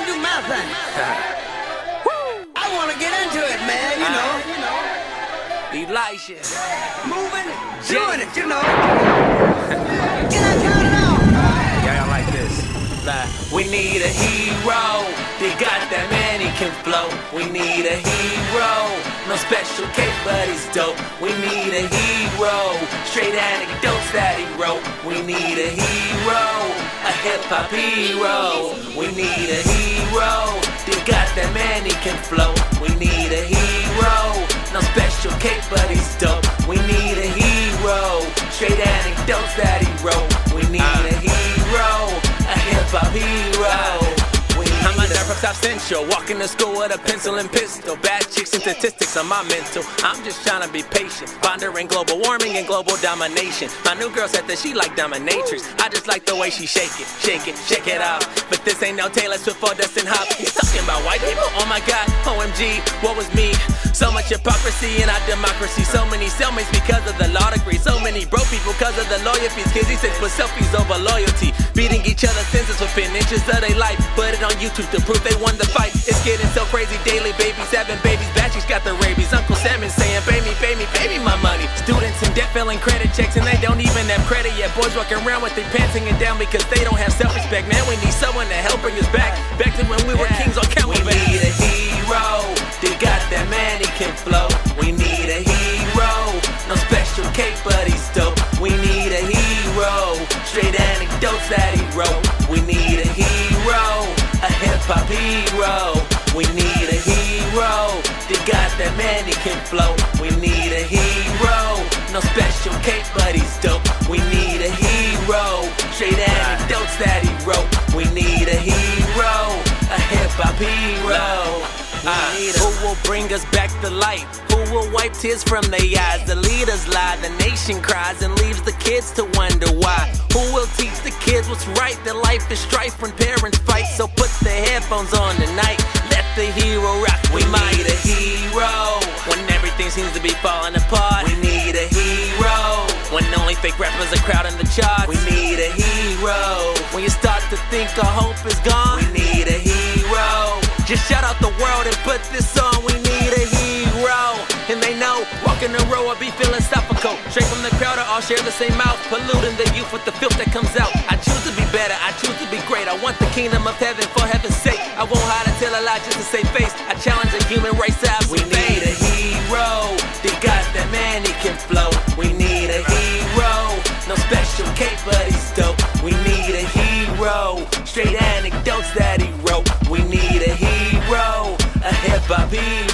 do my thing. I want to get into it, man, you know. Elijah. Moving, doing it, you know. Can I count it off? Yeah, I like this. We need a hero. They got that man, he can flow. We need a hero. No special case, but he's dope. We need a hero. Straight anecdotes that he wrote. We need a hero. A hip-hop hero. We need a hero. They got that man, he can flow. We need a hero. No special case, but he's dope. We need a hero. Straight anecdotes that he wrote. We need a hero. A hip-hop hero. I'm a nerd from South Central, walking to school with a pencil and pistol. Bad chicks and statistics on my mental. I'm just trying to be patient, pondering global warming and global domination. My new girl said that she like dominatrix. I just like the way she shake it up. But this ain't no Taylor Swift or Dustin Hop. He's talking about white people, oh my god, OMG, what was me? So much hypocrisy in our democracy. So many cellmates because of the law degree. So many broke people because of the lawyer fees. Kids, he said put selfies over loyalty. Beating each other's senses within inches of their life. Put it on YouTube to prove they won the fight. It's getting so crazy daily. Babies having babies, Batchy's got the rabies. Uncle Salmon saying, pay me my money. Students in debt filling credit checks and they don't even have credit yet. Boys walking around with their pants hanging down because they don't have self-respect. Man, we need someone to help bring us back to when we were kings on count. We need a hero. They got that man, he can flow. We need a hero. No special cake, but he's dope. We need a hero. Straight anecdotes that he wrote. We need a hero. A hip-hop hero. We need a hero. They got that man, he can flow. We need a hero. No special cake, but he's dope. We need a hero. Straight anecdotes that he wrote. We need a hero. A hip-hop hero. Who will bring us back to light? Who will wipe tears from their eyes? The leaders lie, the nation cries and leaves the kids to wonder why. Who will teach the kids what's right? That life is strife when parents fight. So put the headphones on tonight. Let the hero rock. We need a hero. When everything seems to be falling apart. We need a hero. When only fake rappers are crowding the charts. We need a hero. When you start to think our hope is gone. We need a hero. Just shout out the world and put this on. We need a hero. And they know, walking the road, I be feeling suffocated. Straight from the crowd, I all share the same mouth. Polluting the youth with the filth that comes out. I choose to be better, I choose to be great. I want the kingdom of heaven for heaven's sake. I won't hide and tell a lie just to save face. I challenge the human race to have some faith. We need a hero. They got that man, he can flow. We need a hero. No special cake, but he's dope. We need a hero. Straight anecdotes that he wrote. We need a hero. A hip-hop hero.